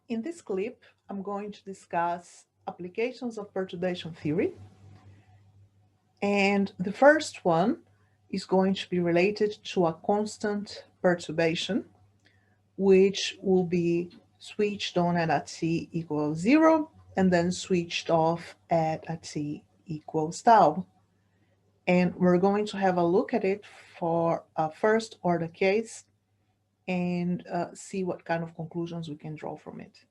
In this clip, I'm going to discuss applications of perturbation theory. And the first one is going to be related to a constant perturbation, which will be switched on at a t equals 0 and then switched off at a t equals tau. And we're going to have a look at it for a first order case and see what kind of conclusions we can draw from it.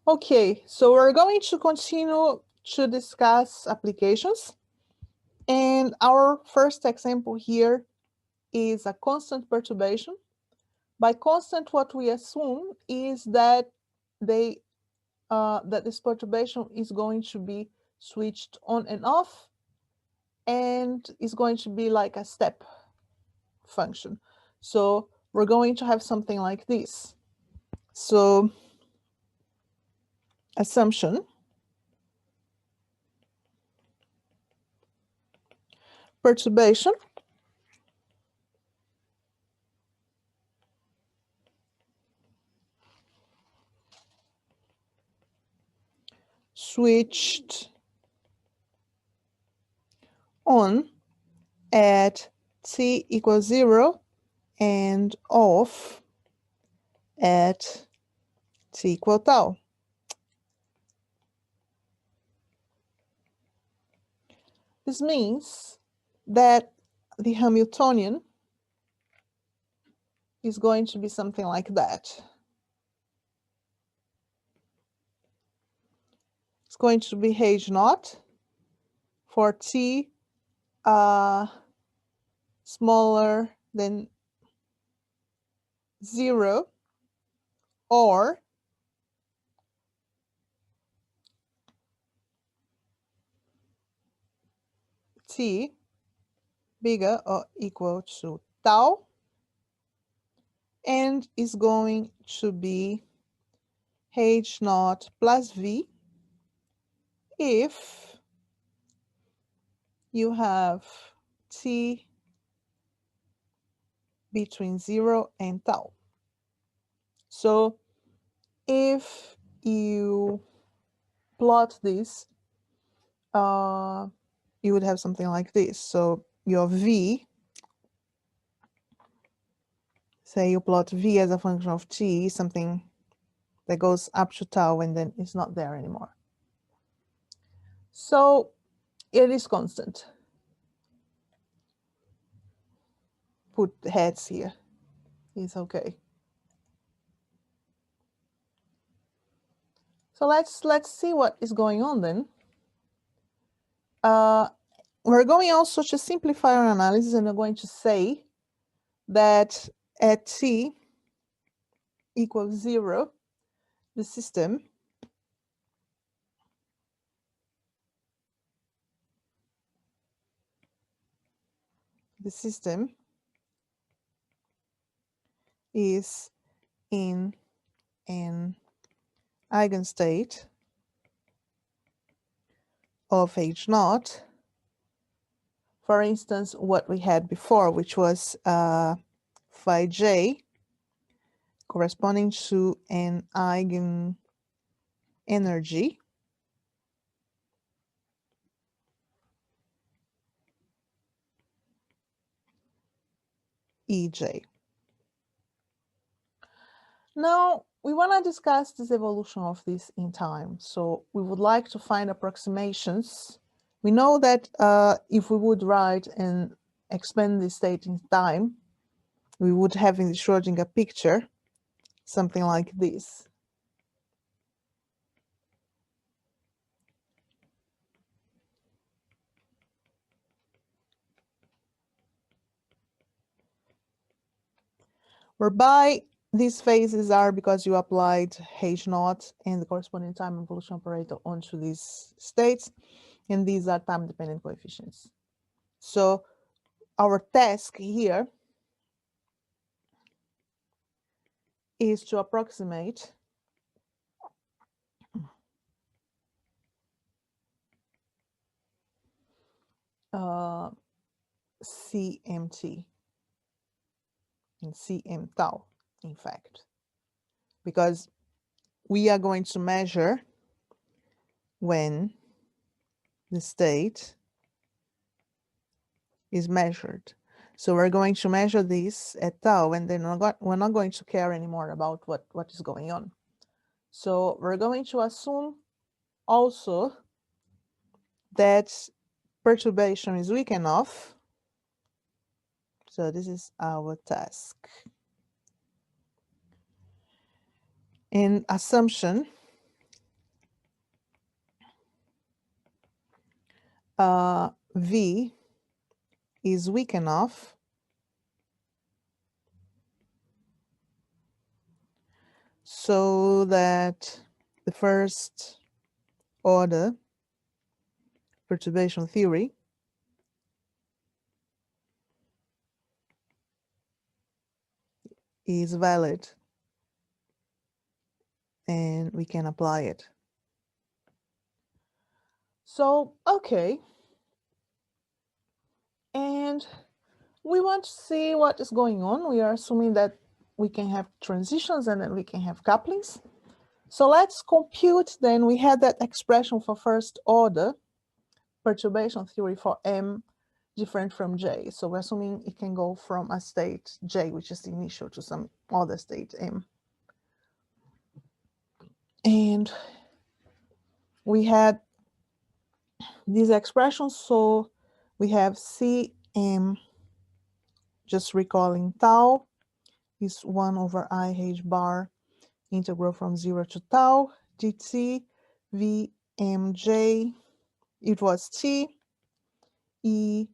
Okay, so we're going to continue to discuss applications. And our first example here is a constant perturbation. By constant, what we assume is that that this perturbation is going to be switched on and off, and is going to be like a step function. So we're going to have something like this. So assumption, perturbation, switched on at t equals 0 and off at t equal tau. This means that the Hamiltonian is going to be something like that. It's going to be H naught for t smaller than 0, or t bigger or equal to tau, and is going to be H naught plus V if you have t between 0 and tau. So if you plot this, you would have something like this. So your V, say you plot V as a function of t, something that goes up to tau and then it's not there anymore. So it is constant. Put heads here. It's okay. So let's see what is going on then. We're going also to simplify our analysis, and we're going to say that at t equals 0, the system is in an eigenstate of H naught. For instance, what we had before, which was phi j corresponding to an eigen energy Ej. Now, we want to discuss this evolution of this in time. So we would like to find approximations. We know that if we would write and expand this state in time, we would have in the Schrödinger picture something like this. Whereby these phases are because you applied H naught and the corresponding time evolution operator onto these states, and these are time-dependent coefficients. So our task here is to approximate CMT and CM tau, in fact. because we are going to measure when the state is measured. So we're going to measure this at tau, and then we're not going to care anymore about what is going on. So we're going to assume also that perturbation is weak enough. So this is our task. In assumption, V is weak enough so that the first order perturbation theory is valid and we can apply it. So, okay. And we want to see what is going on. We are assuming that we can have transitions and then we can have couplings. So let's compute then. We had that expression for first order perturbation theory for M different from J. So we're assuming it can go from a state J, which is the initial, to some other state M. And we had these expressions. So we have Cm, just recalling tau, is 1 over IH bar integral from 0 to tau dt Vmj, it was T E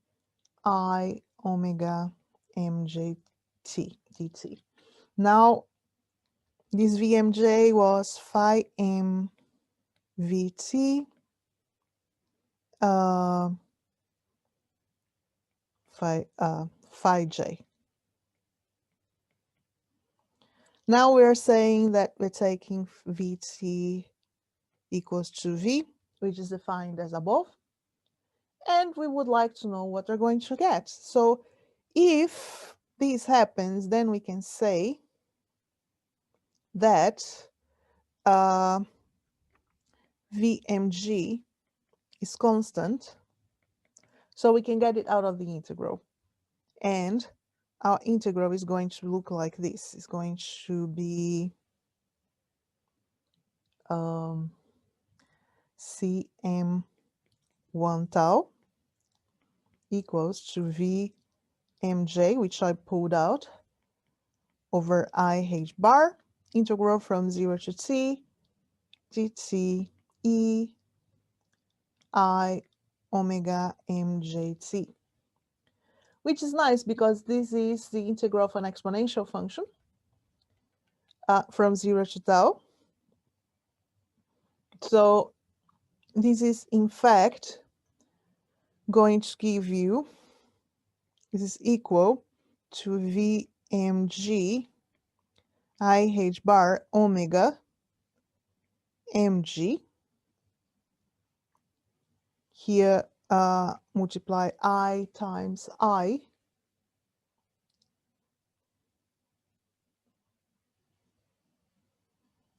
I omega mj t dt. Now this Vmj was phi m vt phi j. Now we're saying that we're taking Vt equals to V, which is defined as above. And we would like to know what we're going to get. So if this happens, then we can say that Vmg is constant. So we can get it out of the integral. And our integral is going to look like this. It's going to be Cm1 tau equals to Vmj, which I pulled out, over IH bar, integral from 0 to T, dt E I omega mjt. Which is nice because this is the integral of an exponential function from 0 to tau. So this is in fact going to give you, this is equal to Vmg IH bar omega mg. Here multiply I times I.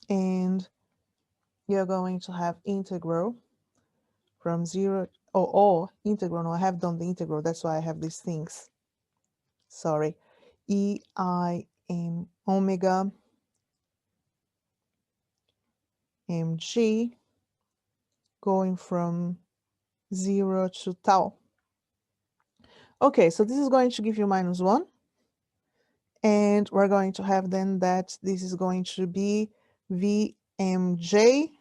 And you're going to have integral from 0, or integral. No, I have done the integral. That's why I have these things. Sorry. Eim omega mg going from 0 to tau. Okay, so this is going to give you -1. And we're going to have then that this is going to be Vmj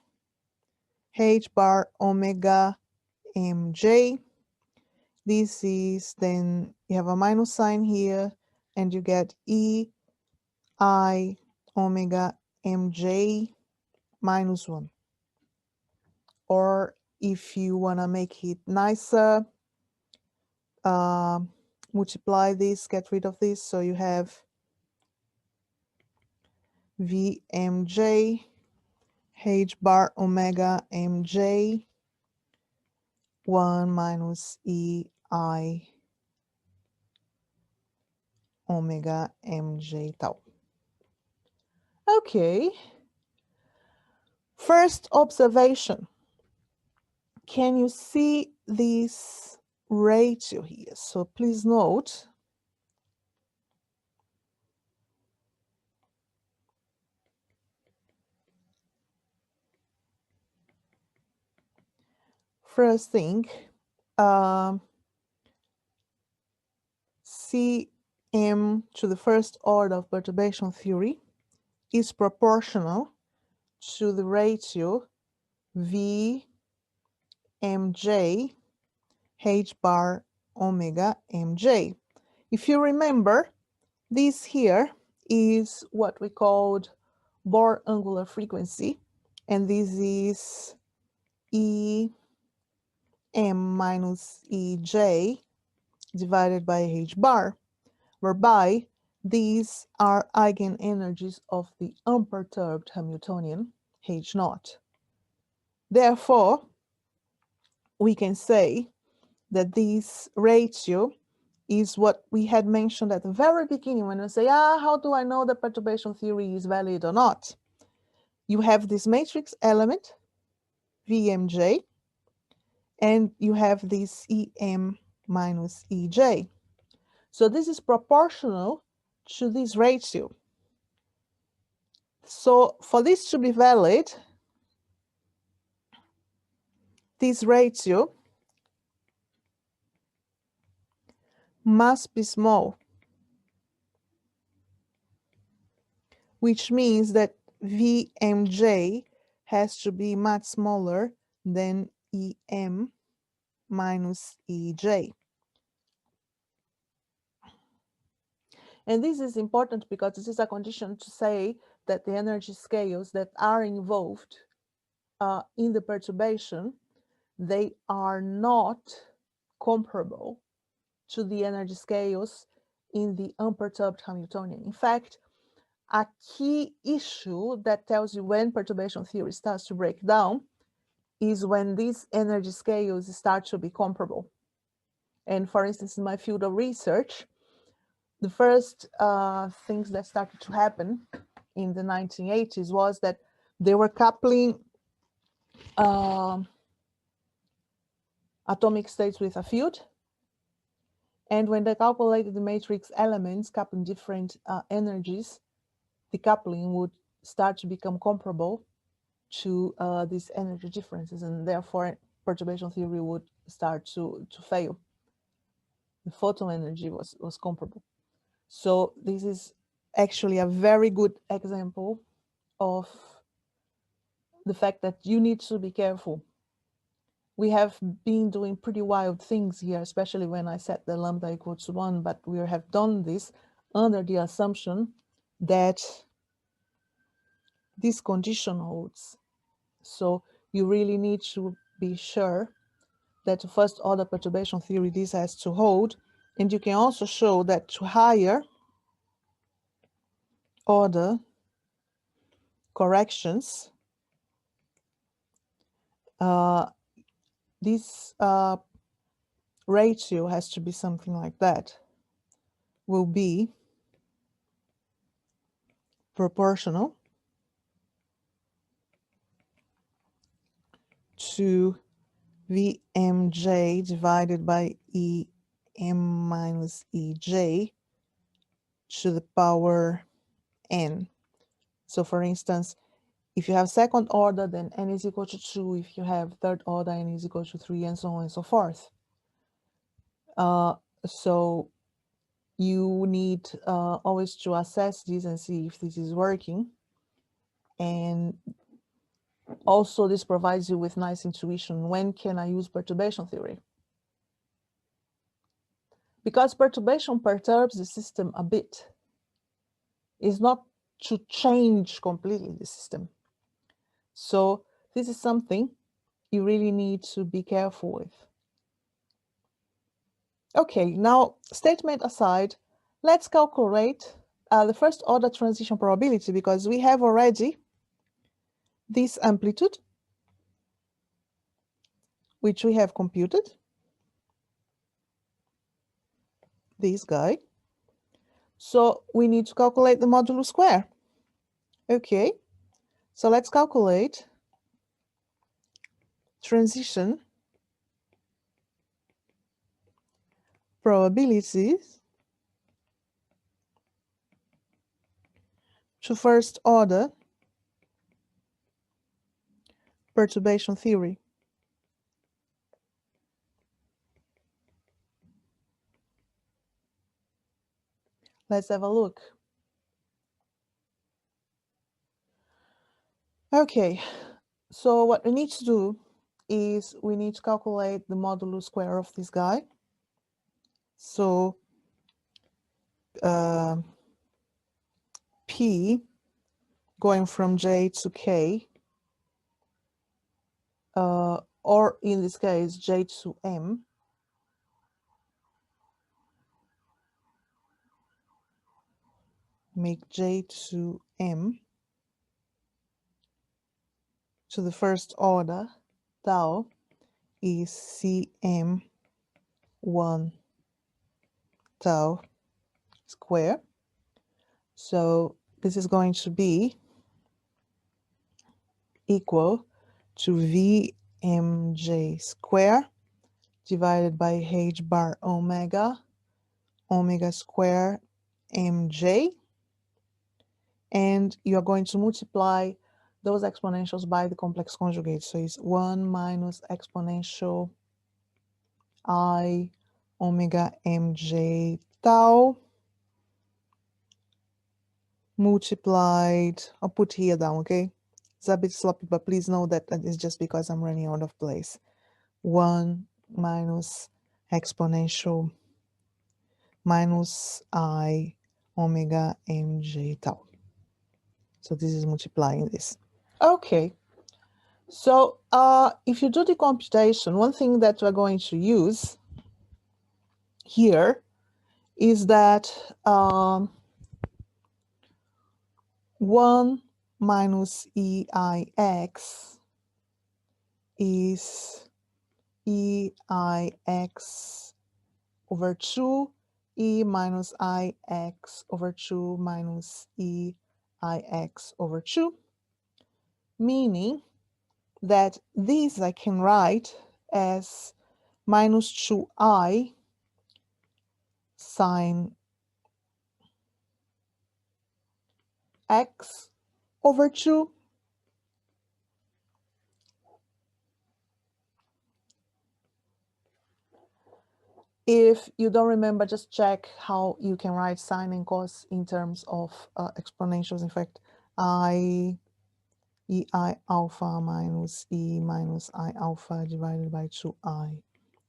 h bar omega mj. This is then, you have a minus sign here, and you get E I omega mj -1. Or if you want to make it nicer, multiply this, get rid of this, so you have Vmj h bar omega mj 1 minus EI omega mj tau. Okay. First observation. Can you see this ratio here? So please note first thing, Cm to the first order of perturbation theory is proportional to the ratio V mj h bar omega mj. If you remember, this here is what we called Bohr angular frequency, and this is Em minus Ej divided by h bar, whereby these are eigenenergies of the unperturbed Hamiltonian h naught. Therefore, we can say that this ratio is what we had mentioned at the very beginning when we say, how do I know the perturbation theory is valid or not? You have this matrix element, Vmj, and you have this Em minus Ej. So this is proportional to this ratio. So for this to be valid, this ratio must be small, which means that Vmj has to be much smaller than Em minus Ej. And this is important because this is a condition to say that the energy scales that are involved in the perturbation, they are not comparable to the energy scales in the unperturbed Hamiltonian. In fact, a key issue that tells you when perturbation theory starts to break down is when these energy scales start to be comparable. And for instance, in my field of research, the first things that started to happen in the 1980s was that they were coupling atomic states with a field. And when they calculated the matrix elements coupling different energies, the coupling would start to become comparable to these energy differences, and therefore perturbation theory would start to fail. The photon energy was comparable. So this is actually a very good example of the fact that you need to be careful. We have been doing pretty wild things here, especially when I set the lambda equal to 1, but we have done this under the assumption that this condition holds. So you really need to be sure that to first order perturbation theory, this has to hold. And you can also show that to higher order corrections, this ratio has to be something like that, will be proportional to Vmj divided by Em minus Ej to the power n. So for instance, if you have second order, then n is equal to 2. If you have third order, n is equal to 3, and so on and so forth. So you need always to assess this and see if this is working. And also this provides you with nice intuition. When can I use perturbation theory? Because perturbation perturbs the system a bit. It's not to change completely the system. So this is something you really need to be careful with. Okay, now statement aside, let's calculate the first order transition probability, because we have already this amplitude, which we have computed, this guy. So we need to calculate the modulo square. Okay, so let's calculate transition probabilities to first order perturbation theory. Let's have a look. Okay, so what we need to do is we need to calculate the modulo square of this guy. So P going from J to K, or in this case, J to M, make J to M to the first order, tau is Cm1 tau square. So this is going to be equal to Vmj square divided by h bar omega square mj, and you're going to multiply those exponentials by the complex conjugate. So it's 1 minus exponential I omega mj tau multiplied, I'll put here down, okay? It's a bit sloppy, but please know that it's just because I'm running out of place. 1 minus exponential minus I omega mj tau. So this is multiplying this. Okay. So if you do the computation, one thing that we're going to use here is that 1 minus EIX is EIX over 2 E minus IX over 2 minus EIX over 2, meaning that these I can write as minus 2I sine X over 2 If you don't remember, just check how you can write sine and cos in terms of exponentials. In fact, EI alpha minus E minus I alpha divided by 2I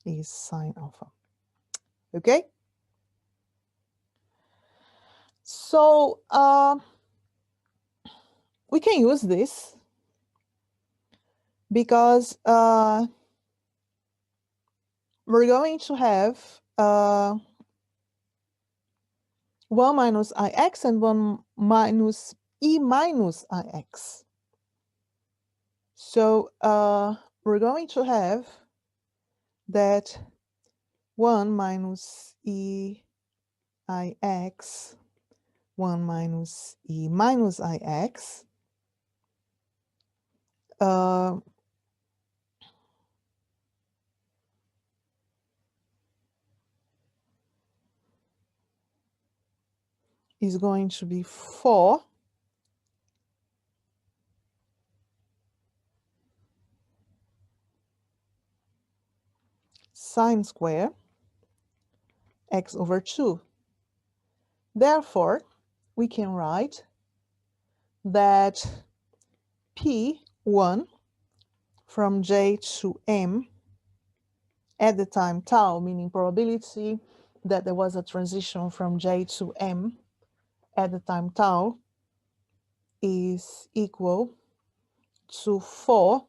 is sine alpha. Okay? So we can use this because we're going to have 1 minus ix and 1 minus e minus ix. So we're going to have that 1 minus e ix, 1 minus e minus ix, is going to be 4 sine square x over 2. Therefore, we can write that P1 from J to M at the time tau, meaning probability that there was a transition from J to M at the time tau, is equal to 4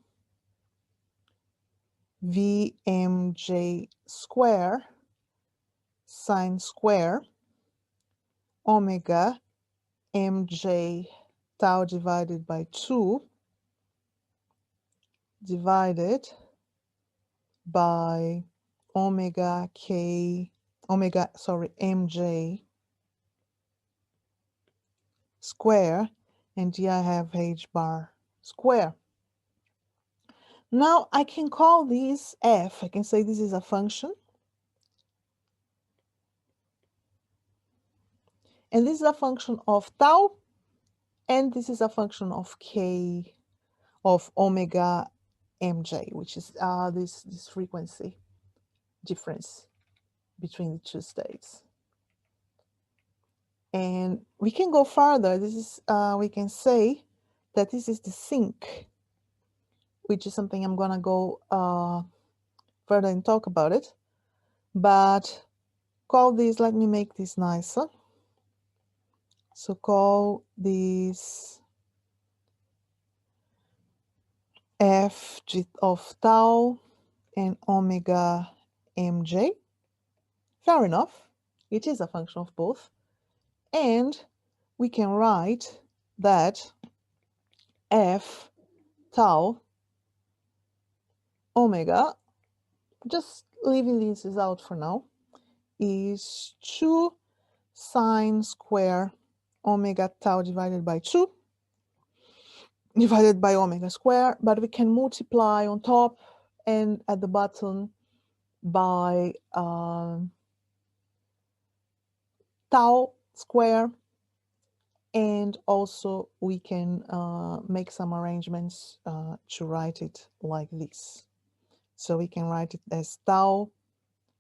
Vmj square sine square omega mj tau divided by 2 divided by mj square and here I have h bar square. Now I can call this f. I can say this is a function, and this is a function of tau, and this is a function of k of omega mj, which is this frequency difference between the two states. And we can go further. This is we can say that this is the sink, which is something I'm gonna go further and talk about it. But call this, let me make this nicer. So call this f of tau and omega mj. Fair enough. It is a function of both. And we can write that f tau omega, just leaving these out for now, is 2 sine square omega tau divided by 2 divided by omega square, but we can multiply on top and at the bottom by tau square, and also we can make some arrangements to write it like this. So we can write it as tau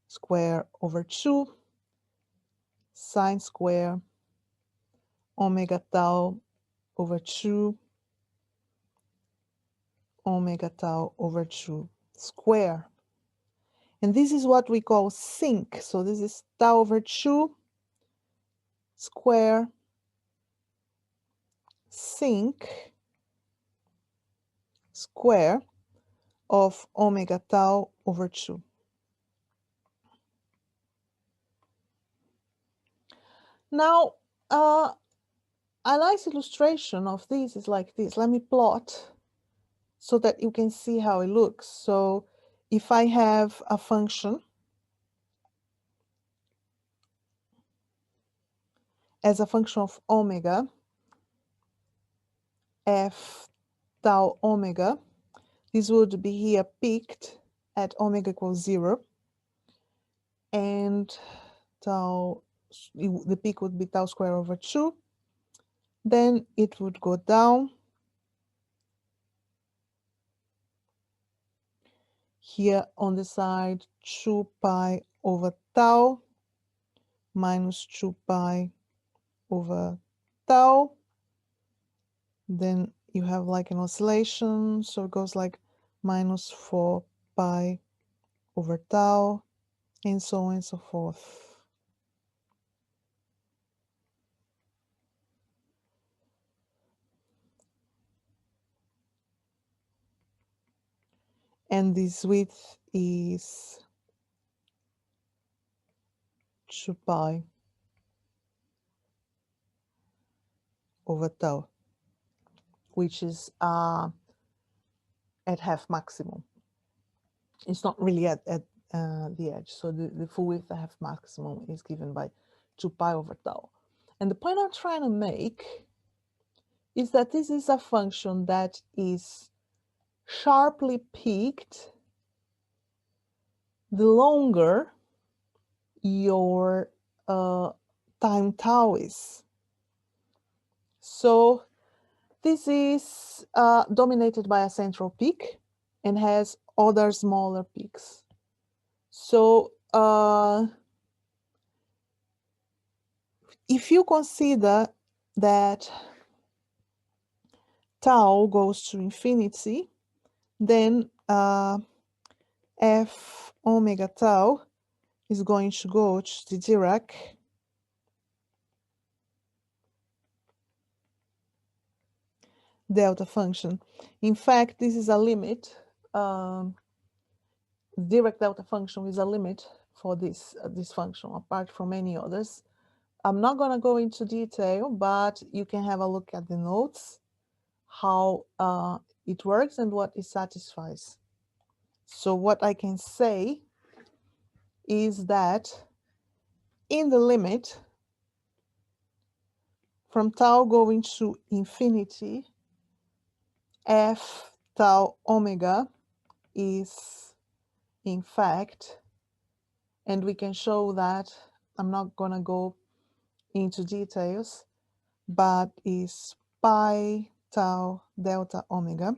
square over 2 sine square omega tau over 2 omega tau over 2 square. And this is what we call sink. So this is tau over 2 square sink square of omega tau over 2. Now, a nice illustration of this is like this. Let me plot so that you can see how it looks. So if I have a function as a function of omega, f tau omega, this would be here peaked at omega equals 0, and tau, the peak would be tau square over 2. Then it would go down here on the side, 2 pi over tau minus 2 pi over tau. Then you have like an oscillation, so it goes like minus 4 pi over tau, and so on and so forth. And this width is 2 pi over tau, which is at half maximum. It's not really at the edge. So the full width at half maximum is given by 2 pi over tau. And the point I'm trying to make is that this is a function that is sharply peaked the longer your time tau is. So this is dominated by a central peak and has other smaller peaks. So if you consider that tau goes to infinity, then f omega tau is going to go to the Dirac delta function. In fact, this is a limit. Dirac delta function is a limit for this function, apart from any others. I'm not going to go into detail, but you can have a look at the notes, how it works and what it satisfies. So what I can say is that in the limit from tau going to infinity, f tau omega is in fact, and we can show that, I'm not gonna go into details, but is pi tau delta omega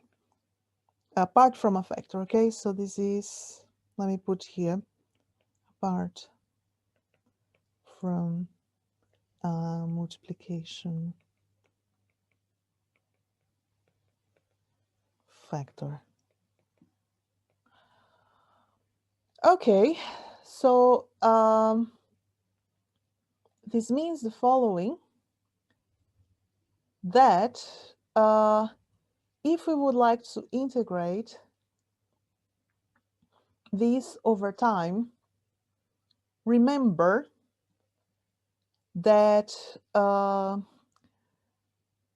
apart from a factor. Okay, so this is, let me put here, apart from multiplication factor. Okay, so this means the following, that if we would like to integrate this over time, remember that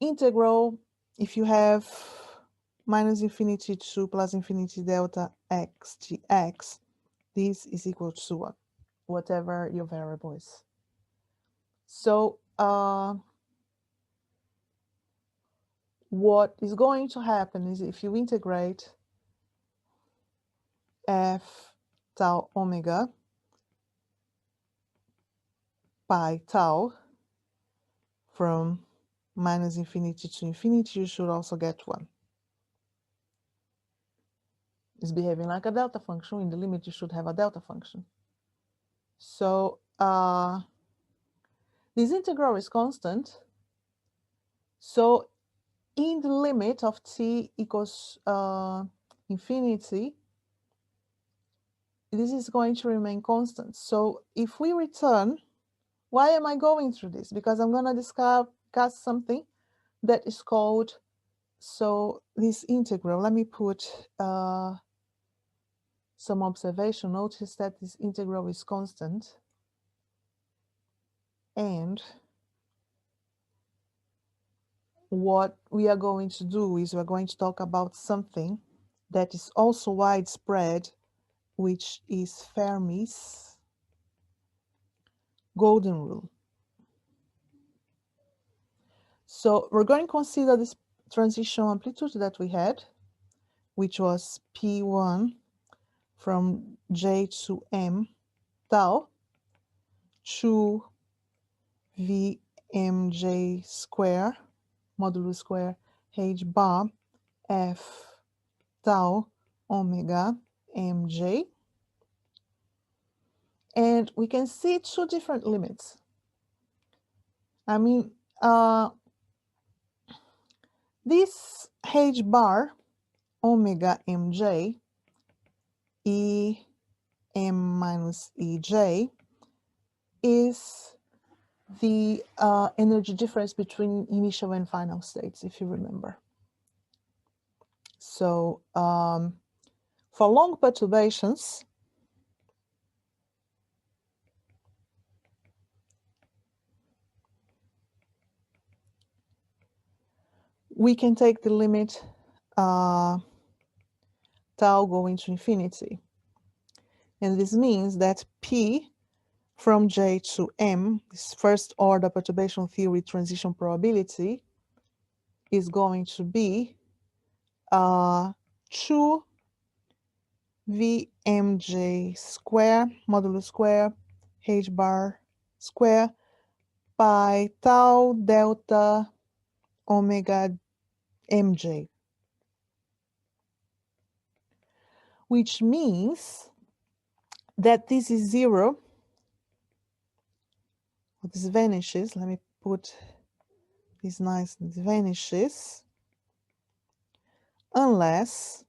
integral, if you have minus infinity to plus infinity delta x dx, this is equal to whatever your variable is. So what is going to happen is, if you integrate f tau omega pi tau from minus infinity to infinity, you should also get 1. It's behaving like a delta function. In the limit, you should have a delta function. So this integral is constant. So in the limit of t equals infinity, this is going to remain constant. So if we return, why am I going through this? Because I'm going to discuss something that is called, so this integral, let me put some observation. Notice that this integral is constant, and what we are going to do is we're going to talk about something that is also widespread, which is Fermis golden rule. So we're going to consider this transition amplitude that we had, which was P1 from J to M tau to VMJ square modulo square H bar F tau omega mj. And we can see two different limits. I mean, this H bar omega mj E m minus ej is the energy difference between initial and final states, if you remember. So for long perturbations, we can take the limit tau going to infinity. And this means that P from J to M, this first order perturbation theory transition probability, is going to be 2 VMJ square modulo square H bar square by tau delta omega mj, which means that this is 0. This vanishes. Let me put this nice. This vanishes unless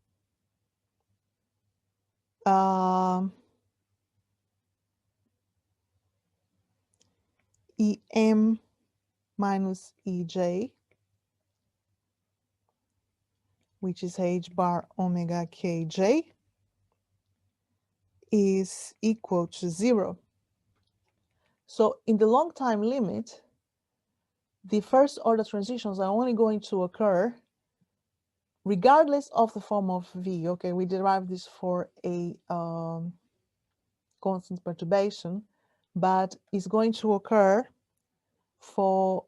em minus ej, which is H bar omega kj, is equal to 0. So in the long time limit, the first order transitions are only going to occur regardless of the form of V. Okay, we derive this for a constant perturbation, but it's going to occur for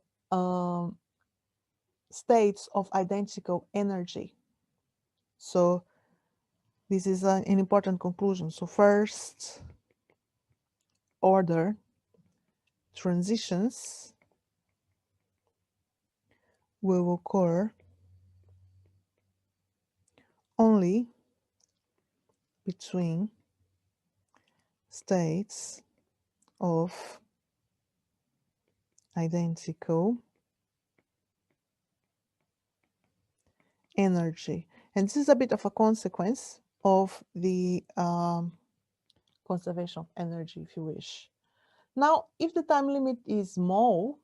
states of identical energy. So this is an important conclusion. So first order transitions will occur only between states of identical energy. And this is a bit of a consequence of the conservation of energy, if you wish. Now, if the time limit is small,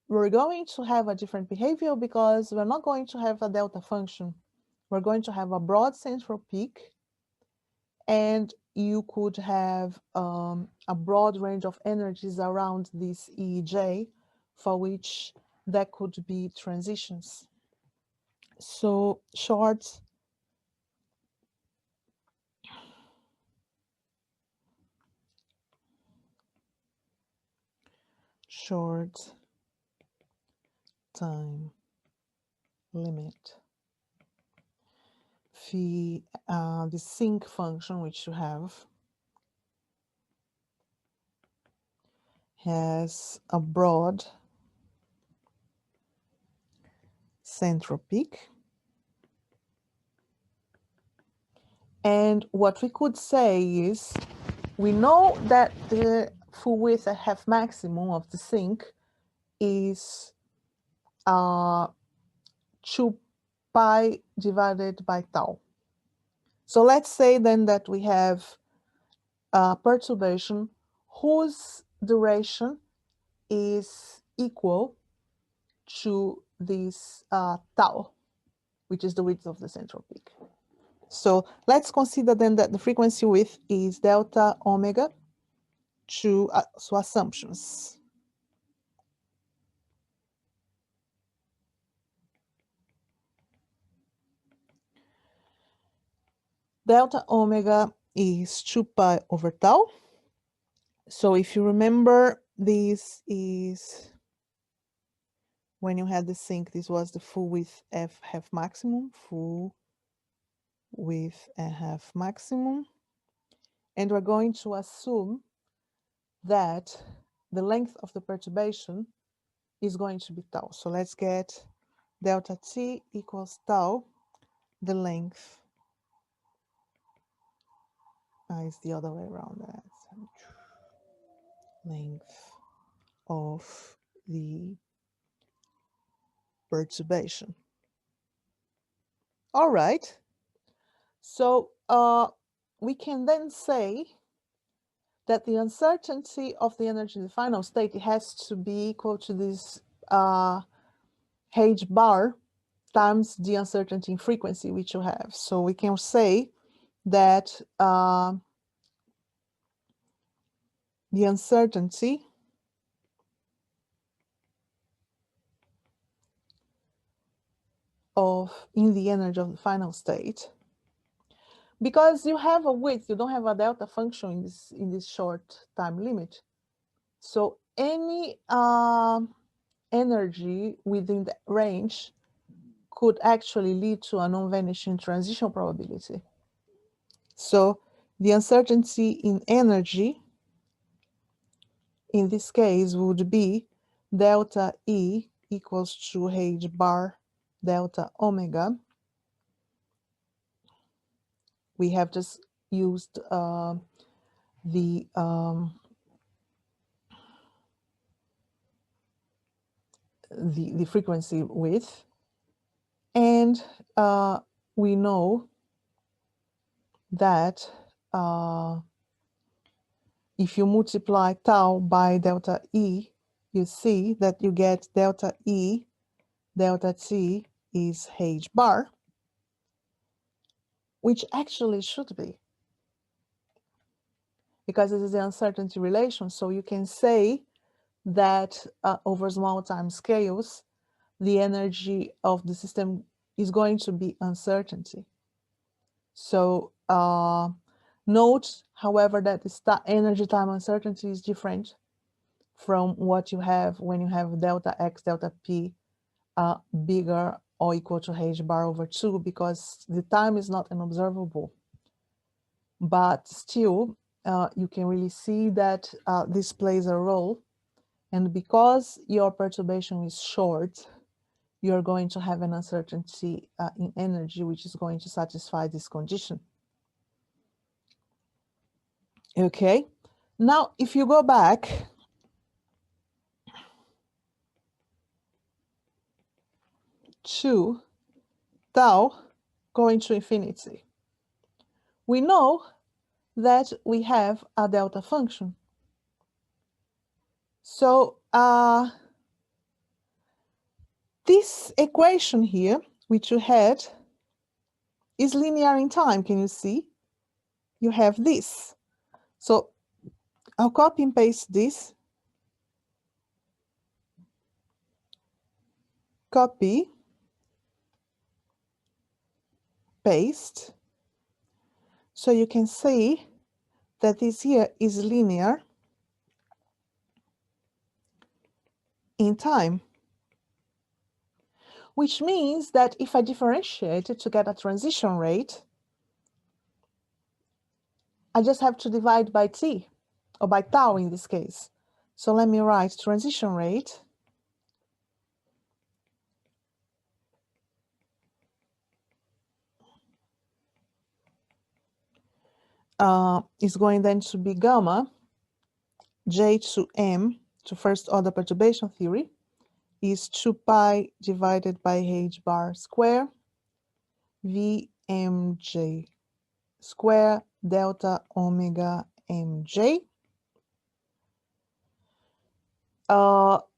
we're going to have a different behavior because we're not going to have a delta function. We're going to have a broad central peak, and you could have a broad range of energies around this EJ for which there could be transitions. So short time limit. The sinc function which you have has a broad central peak. And what we could say is, we know that the full width at half maximum of the sinc is 2 pi divided by tau. So let's say then that we have a perturbation whose duration is equal to this tau, which is the width of the central peak. So let's consider then that the frequency width is delta omega to so assumptions. Delta omega is 2 pi over tau. So if you remember, this is when you had the sinc, this was the full width f half maximum, full width and half maximum. And we're going to assume that the length of the perturbation is going to be tau. So let's get delta t equals tau, the length is the other way around that. Length of the perturbation. All right. So we can then say that the uncertainty of the energy in the final state has to be equal to this h bar times the uncertainty in frequency which you have. So we can say that the uncertainty in the energy of the final state, because you have a width, you don't have a delta function in this short time limit. So any energy within the range could actually lead to a non-vanishing transition probability. So the uncertainty in energy in this case would be delta E equals to h bar delta omega. We have just used the frequency width, and we know that if you multiply tau by delta E, you see that you get delta E delta t is h bar, which actually should be, because this is the uncertainty relation. So you can say that over small time scales, the energy of the system is going to be uncertainty. So note, however, that the energy time uncertainty is different from what you have when you have delta x, delta p bigger or equal to h bar over 2, because the time is not an observable. But still, you can really see that this plays a role. And because your perturbation is short, you're going to have an uncertainty in energy, which is going to satisfy this condition. Okay, now if you go back to tau going to infinity, we know that we have a delta function. So this equation here, which you had, is linear in time. Can you see? You have this. So I'll copy and paste this. Copy, paste. So you can see that this here is linear in time, which means that if I differentiate it to get a transition rate, I just have to divide by t, or by tau in this case. So let me write transition rate is going then to be gamma j to m to first order perturbation theory is 2 pi divided by h bar square vmj square delta omega mj,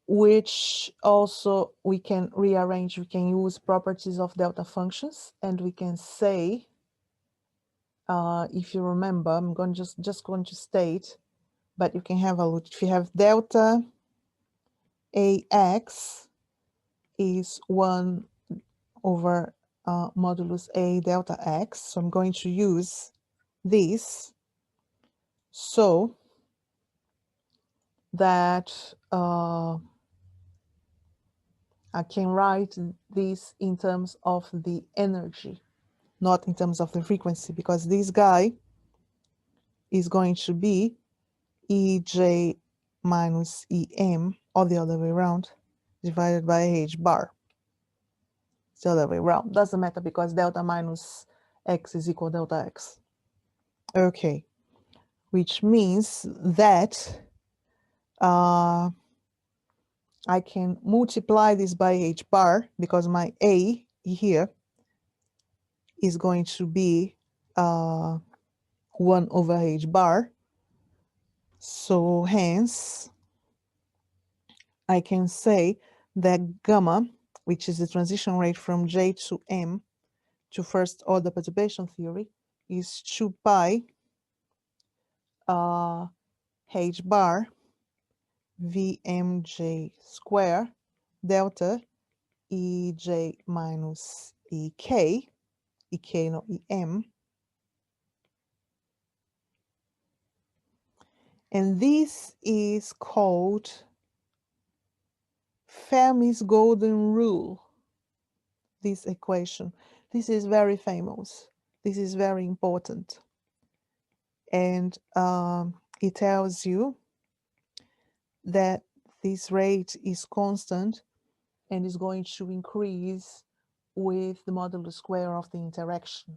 which also we can rearrange. We can use properties of delta functions, and we can say, if you remember, I'm going just going to state, but you can have a look. If you have delta ax is 1 over modulus a delta x, so I'm going to use this so that I can write this in terms of the energy, not in terms of the frequency, because this guy is going to be Ej minus Em, or the other way around, divided by H bar. It's the other way around. Doesn't matter because delta minus x is equal delta x. Okay, which means that I can multiply this by H bar because my A here is going to be 1 over H bar. So hence, I can say that gamma, which is the transition rate from J to M to first order perturbation theory, is 2 pi H bar Vmj square delta Ej minus Ek, Ek no Em. And this is called Fermis golden rule, this equation. This is very famous. This is very important. And it tells you that this rate is constant and is going to increase with the modulus square of the interaction.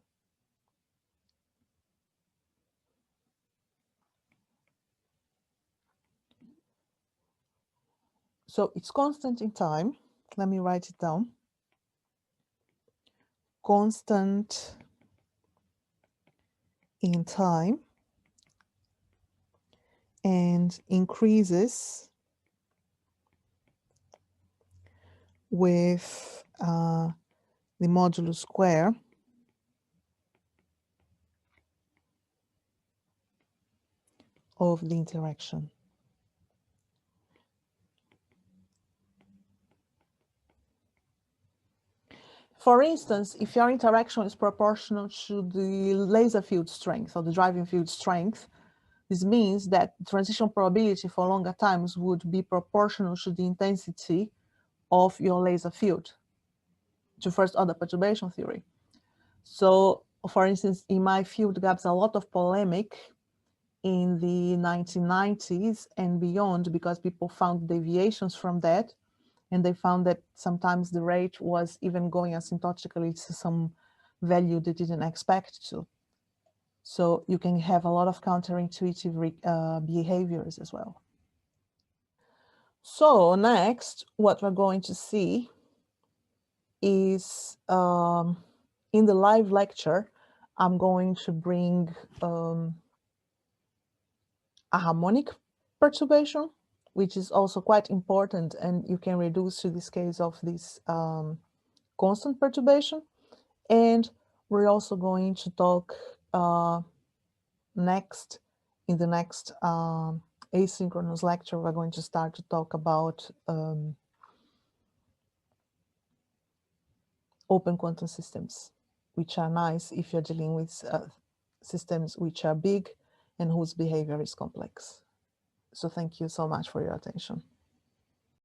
So it's constant in time. Let me write it down. Constant in time and increases with the modulus square of the interaction. For instance, if your interaction is proportional to the laser field strength or the driving field strength, This means that transition probability for longer times would be proportional to the intensity of your laser field, to first order perturbation theory. So, for instance, in my field, there was a lot of polemic in the 1990s and beyond because people found deviations from that, and they found that sometimes the rate was even going asymptotically to some value they didn't expect to. So you can have a lot of counterintuitive behaviors as well. So next, what we're going to see is in the live lecture, I'm going to bring a harmonic perturbation, which is also quite important, and you can reduce to this case of this constant perturbation. And we're also going to talk next, in the next asynchronous lecture, we're going to start to talk about open quantum systems, which are nice if you're dealing with systems which are big and whose behavior is complex. So thank you so much for your attention.